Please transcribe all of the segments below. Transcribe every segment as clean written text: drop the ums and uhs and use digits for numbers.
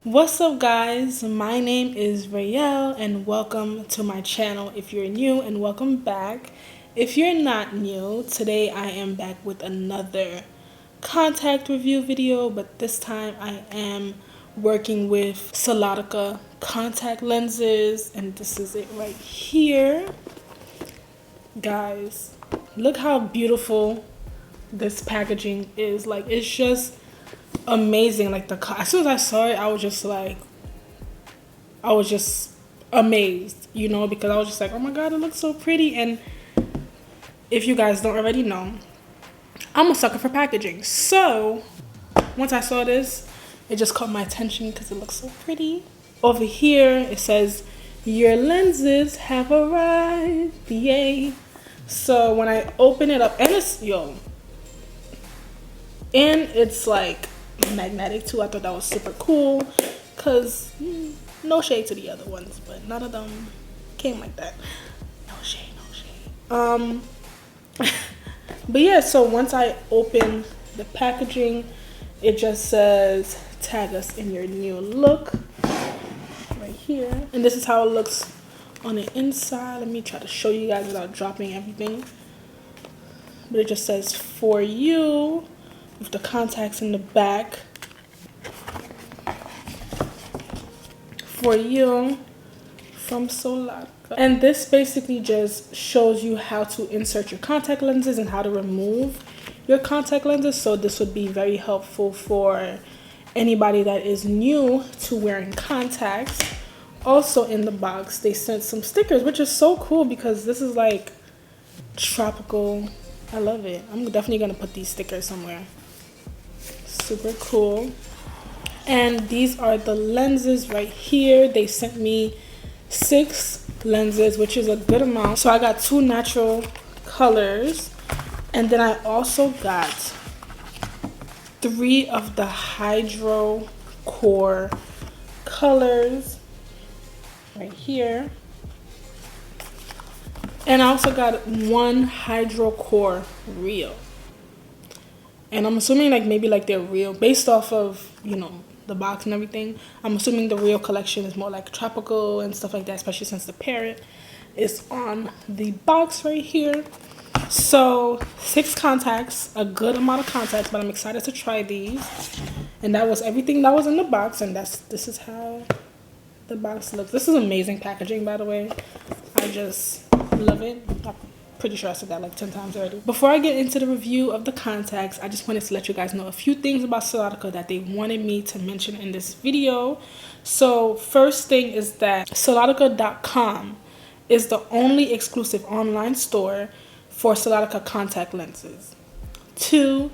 What's up guys, my name is Raelle and welcome to my channel if you're new, and welcome back if you're not new. Today I am back with another contact review video, but this time I am working with Solótica contact lenses, and this is it right here. Guys, look how beautiful this packaging is. Like, it's just amazing. Like, as soon as I saw it, I was just amazed, you know, because I was just like, oh my god, it looks so pretty. And if you guys don't already know, I'm a sucker for packaging. So once I saw this, it just caught my attention because it looks so pretty. Over here it says your lenses have arrived, yay. So when I open it up, and it's like magnetic too. I thought that was super cool because no shade to the other ones, but none of them came like that. No shade. But yeah, so once I open the packaging, it just says tag us in your new look right here, and this is how it looks on the inside. Let me try to show you guys without dropping everything. But it just says for you with the contacts in the back. For you from Solótica. And this basically just shows you how to insert your contact lenses and how to remove your contact lenses. So this would be very helpful for anybody that is new to wearing contacts. Also in the box they sent some stickers, which is so cool because this is like tropical. I love it. I'm definitely gonna put these stickers somewhere. Super cool. And these are the lenses right here. They sent me 6 lenses, which is a good amount. So I got 2 natural colors, and then I also got 3 of the Hydrocor colors right here. And I also got 1 Hidrocor Rio. And I'm assuming maybe they're real based off of, you know, the box and everything. I'm assuming the Rio collection is more like tropical and stuff like that, especially since the parrot is on the box right here. So 6 contacts, a good amount of contacts, but I'm excited to try these. And that was everything that was in the box, and this is how the box looks. This is amazing packaging, by the way. I just love it. Pretty sure I said that like 10 times already. Before I get into the review of the contacts, I just wanted to let you guys know a few things about Solótica that they wanted me to mention in this video. So first thing is that Solótica.com is the only exclusive online store for Solótica contact lenses. 2,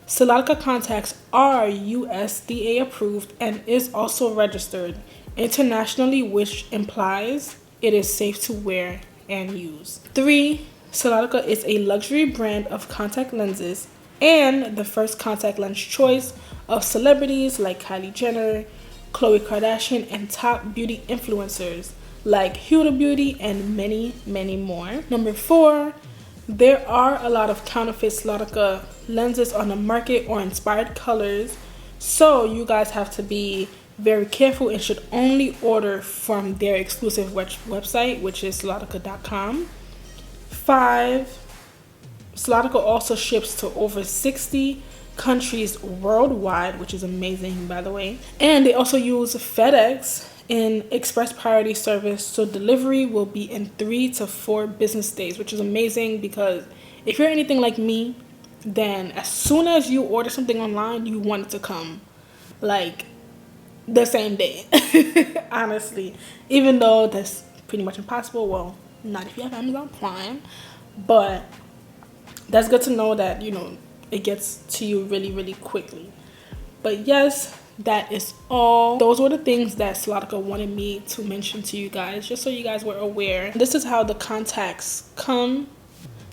Solótica contacts are USDA approved and is also registered internationally, which implies it is safe to wear and use. 3, Solótica is a luxury brand of contact lenses and the first contact lens choice of celebrities like Kylie Jenner, Khloe Kardashian, and top beauty influencers like Huda Beauty and many, many more. Number 4, there are a lot of counterfeit Solótica lenses on the market or inspired colors, so you guys have to be very careful and should only order from their exclusive website, which is Solótica.com. 5, Solótica also ships to over 60 countries worldwide, which is amazing, by the way. And they also use FedEx in express priority service, so delivery will be in 3 to 4 business days, which is amazing because if you're anything like me, then as soon as you order something online, you want it to come like the same day. Honestly, even though that's pretty much impossible. Well, not if you have Amazon Prime, but that's good to know that, you know, it gets to you really, really quickly. But yes, that is all. Those were the things that Solótica wanted me to mention to you guys, just so you guys were aware. This is how the contacts come.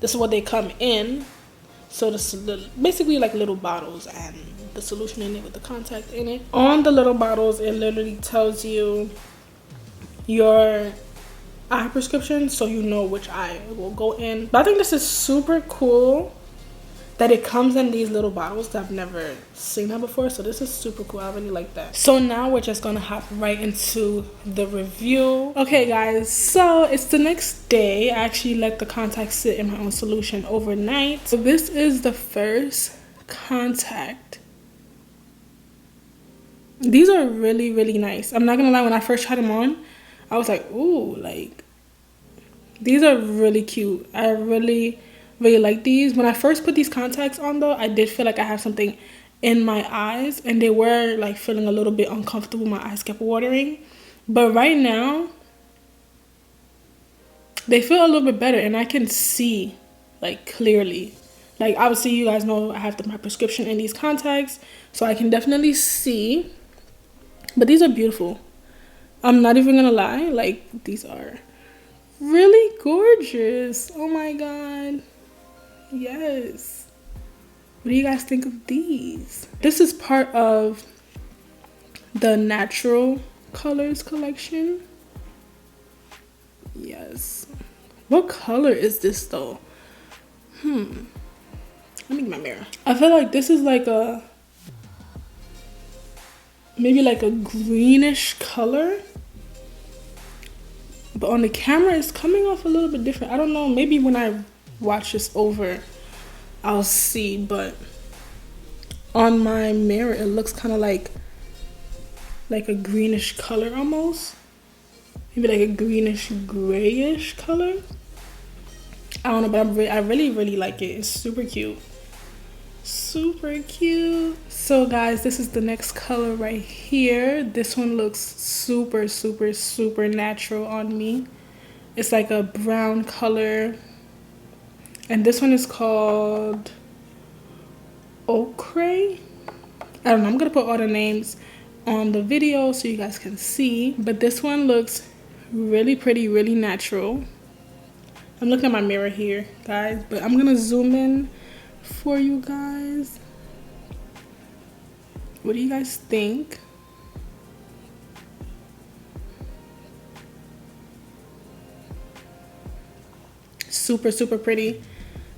This is what they come in. So this is basically like little bottles and the solution in it with the contact in it. On the little bottles, it literally tells you your eye prescription, so you know which eye it will go in. But I think this is super cool that it comes in these little bottles that I've never seen that before. So this is super cool. I really like that. So now we're just gonna hop right into the review. Okay guys, so it's the next day. I actually let the contact sit in my own solution overnight. So this is the first contact. These are really, really nice. I'm not gonna lie, when I first tried them on, I was like, ooh, like, these are really cute. I really like these. When I first put these contacts on though, I did feel like I have something in my eyes, and they were like feeling a little bit uncomfortable. My eyes kept watering. But right now, they feel a little bit better, and I can see like clearly. Like obviously you guys know I have my prescription in these contacts, so I can definitely see. But these are beautiful. I'm not even gonna lie, like these are really gorgeous. Oh my god. Yes. What do you guys think of these? This is part of the natural colors collection. Yes. What color is this though? Let me get my mirror. I feel like this is like a, maybe like a greenish color. But on the camera, it's coming off a little bit different. I don't know. Maybe when I watch this over, I'll see. But on my mirror, it looks kind of like a greenish color almost. Maybe like a greenish grayish color. I don't know, but I really like it. It's super cute. Super cute. So guys, this is the next color right here. This one looks super natural on me. It's like a brown color, and this one is called Ochre. I don't know, I'm gonna put all the names on the video so you guys can see, but this one looks really pretty, really natural. I'm looking at my mirror here guys, but I'm gonna zoom in for you guys. What do you guys think? Super pretty,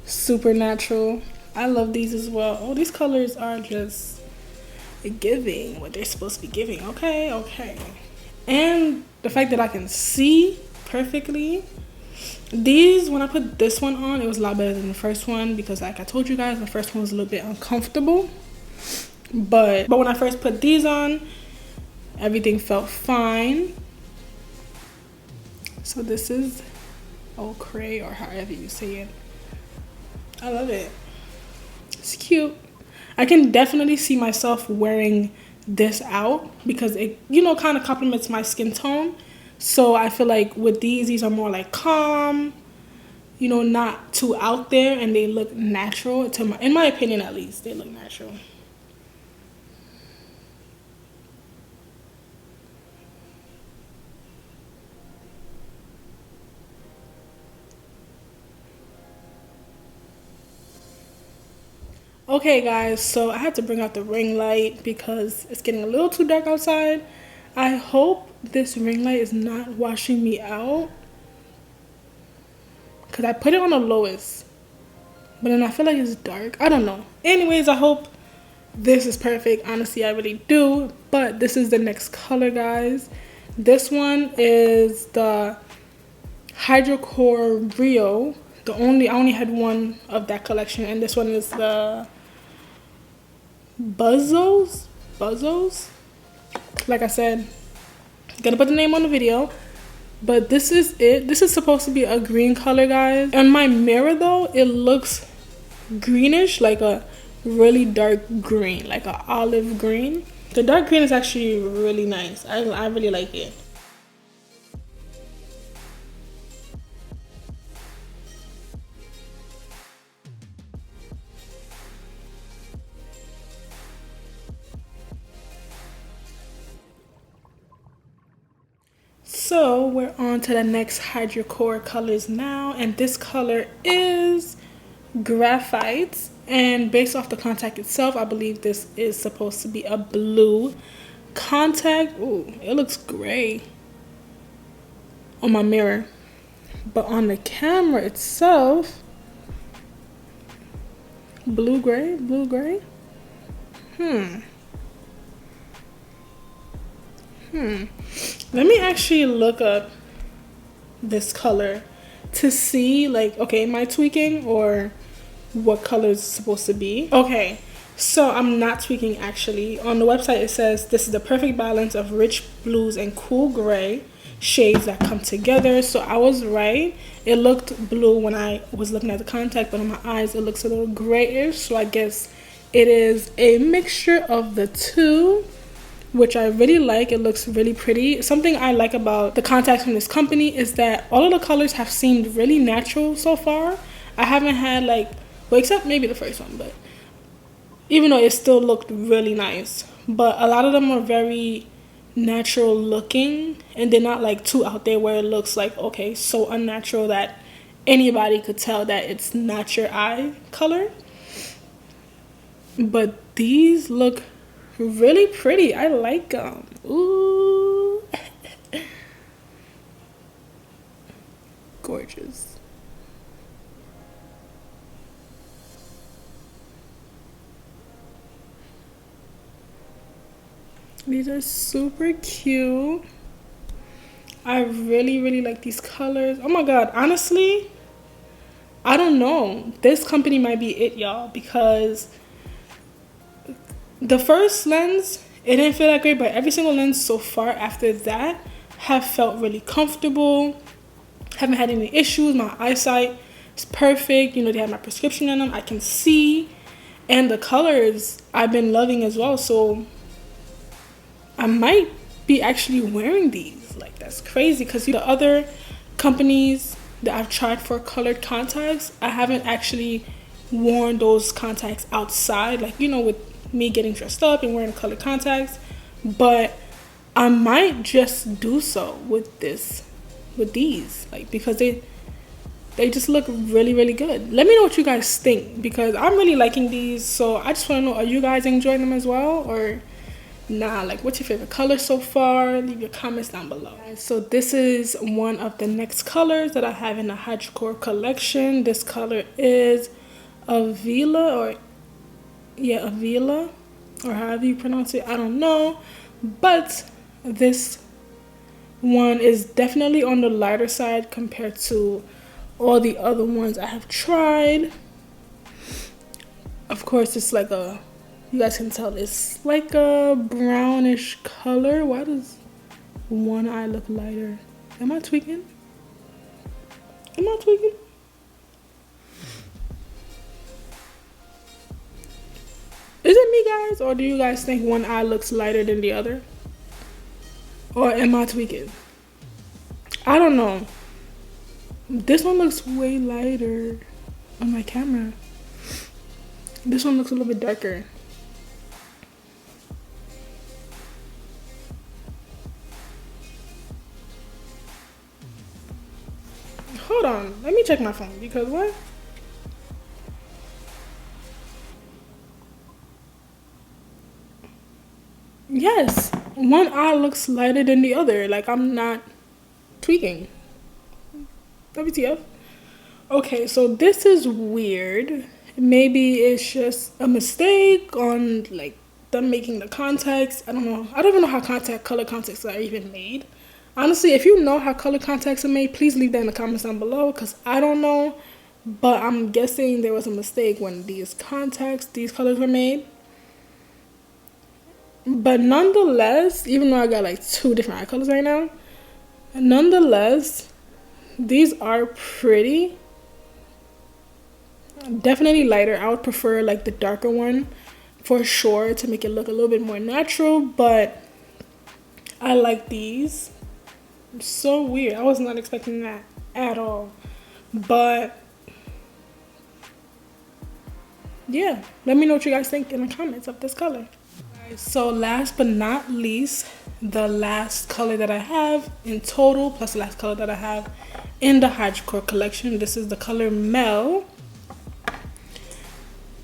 super natural. I love these as well. Oh, these colors are just giving what they're supposed to be giving. Okay. And the fact that I can see perfectly. These, when I put this one on, it was a lot better than the first one, because like I told you guys, the first one was a little bit uncomfortable. But when I first put these on, everything felt fine. So this is Ochre, or however you say it. I love it. It's cute. I can definitely see myself wearing this out because it, you know, kind of complements my skin tone. So I feel like with these are more like calm, you know, not too out there, and they look natural. In my opinion, at least, they look natural. Okay guys, so I had to bring out the ring light because it's getting a little too dark outside. I hope this ring light is not washing me out, because I put it on the lowest, but then I feel like it's dark. I don't know. Anyways, I hope this is perfect. Honestly, I really do. But this is the next color, guys. This one is the Hidrocor Rio. I only had one of that collection, and this one is the Buzzos. Like I said, gonna put the name on the video. But this is it. This is supposed to be a green color, guys. On my mirror though, it looks greenish, like a really dark green, like an olive green. The dark green is actually really nice. I really like it. So we're on to the next Hydrocor colors now, and this color is Graphite, and based off the contact itself, I believe this is supposed to be a blue contact. Ooh, it looks gray on my mirror, but on the camera itself, Blue gray, blue gray. Let me actually look up this color to see, like, okay, am I tweaking or what color is supposed to be? Okay, so I'm not tweaking actually. On the website it says this is the perfect balance of rich blues and cool gray shades that come together. So I was right. It looked blue when I was looking at the contact, but on my eyes it looks a little grayish. So I guess it is a mixture of the two, which I really like. It looks really pretty. Something I like about the contacts from this company is that all of the colors have seemed really natural so far. I haven't had like, well, except maybe the first one, but even though it still looked really nice, but a lot of them are very natural looking, and they're not like too out there where it looks like, okay, so unnatural that anybody could tell that it's not your eye color. But these look really pretty. I like them. Ooh. Gorgeous. These are super cute. I really like these colors. Oh my god, honestly, I don't know. This company might be it, y'all, because the first lens, it didn't feel that great, but every single lens so far after that have felt really comfortable. Haven't had any issues. My eyesight is perfect. You know, they have my prescription in them. I can see. And the colors I've been loving as well. So I might be actually wearing these. Like, that's crazy, because the other companies that I've tried for colored contacts, I haven't actually worn those contacts outside, like, you know, with me getting dressed up and wearing colored contacts. But I might just do so with these, like, because they just look really good. Let me know what you guys think, because I'm really liking these. So I just want to know, are you guys enjoying them as well, or nah? Like, what's your favorite color so far? Leave your comments down below. So this is one of the next colors that I have in the Hydrocor collection. This color is Avila, or yeah, Avila, or however you pronounce it, I don't know. But this one is definitely on the lighter side compared to all the other ones I have tried. Of course, it's like a, you guys can tell, it's like a brownish color. Why does one eye look lighter? Am I tweaking? Am I tweaking? Is it me, guys, or do you guys think one eye looks lighter than the other? Or am I tweaking? I don't know. This one looks way lighter on my camera. This one looks a little bit darker. Hold on, let me check my phone, because what? Yes, one eye looks lighter than the other. Like, I'm not tweaking. WTF? Okay, so this is weird. Maybe it's just a mistake on, like, them making the contacts. I don't know. I don't even know how color contacts are even made. Honestly, if you know how color contacts are made, please leave that in the comments down below, because I don't know. But I'm guessing there was a mistake when these colors were made. But nonetheless, even though I got like two different eye colors right now, nonetheless, these are pretty. Definitely lighter. I would prefer like the darker one for sure to make it look a little bit more natural, but I like these. So weird. I was not expecting that at all. But yeah, let me know what you guys think in the comments of this color. So last but not least, the last color that I have in total, plus the last color that I have in the Hydrocor collection. This is the color Mel.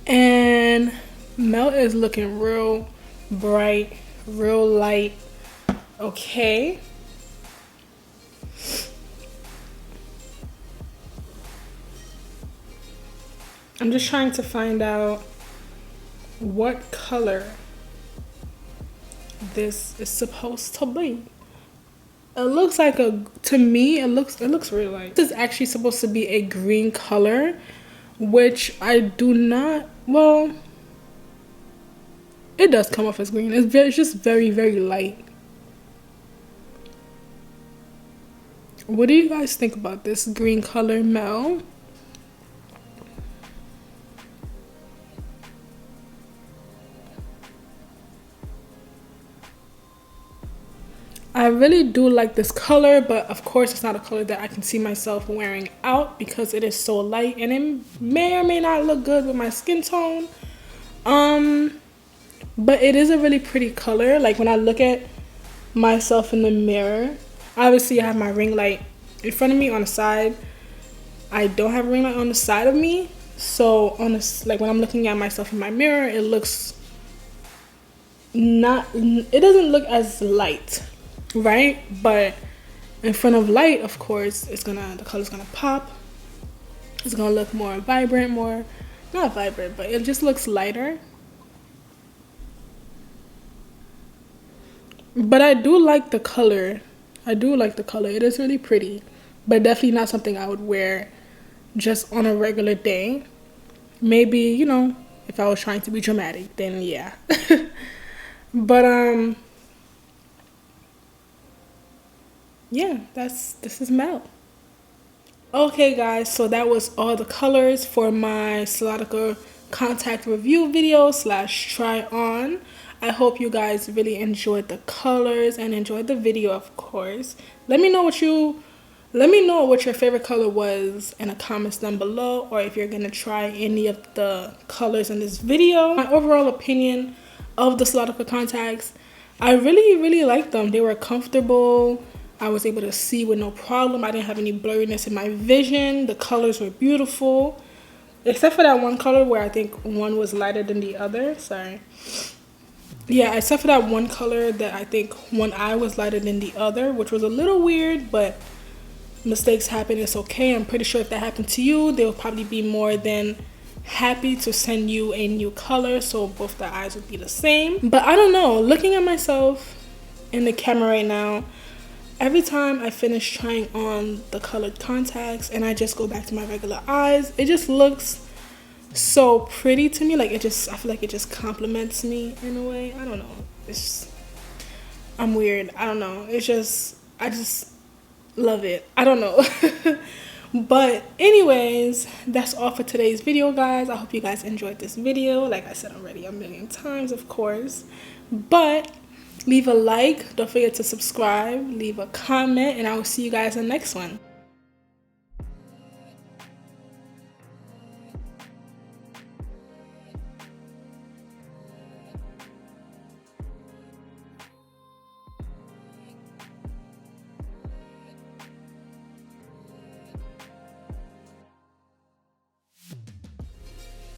And Mel is looking real bright, real light. Okay. I'm just trying to find out what color this is supposed to be. It looks like to me, it looks really light. This is actually supposed to be a green color, which I do not, well, it does come off as green. It's just very, very light. What do you guys think about this green color, Mel? I really do like this color, but of course it's not a color that I can see myself wearing out because it is so light and it may or may not look good with my skin tone. But it is a really pretty color. Like when I look at myself in the mirror, obviously I have my ring light in front of me on the side. I don't have a ring light on the side of me. So on this, like when I'm looking at myself in my mirror, it looks it doesn't look as light, right? But in front of light, of course, the color's gonna pop. It's gonna look more vibrant, not vibrant, but it just looks lighter. But I do like the color. It is really pretty, but definitely not something I would wear just on a regular day. Maybe, if I was trying to be dramatic, then yeah. But yeah, this is Mel. Okay guys, so that was all the colors for my Solótica contact review video / try on. I hope you guys really enjoyed the colors and enjoyed the video, of course. Let me know what your favorite color was in the comments down below, or if you're gonna try any of the colors in this video. My overall opinion of the Solótica contacts, I really liked them. They were comfortable. I was able to see with no problem. I didn't have any blurriness in my vision. The colors were beautiful, except for that one color where I think one was lighter than the other. Sorry. Yeah, except for that one color that I think one eye was lighter than the other, which was a little weird, but mistakes happen. It's okay. I'm pretty sure if that happened to you, they'll probably be more than happy to send you a new color, so both the eyes would be the same. But I don't know, looking at myself in the camera right now, every time I finish trying on the colored contacts and I just go back to my regular eyes, it just looks so pretty to me. Like I feel like it just compliments me in a way. I don't know, I'm weird. I don't know, I just love it. I don't know. But anyways, that's all for today's video, guys. I hope you guys enjoyed this video, like I said already a million times, of course. But leave a like, don't forget to subscribe, leave a comment, and I will see you guys in the next one.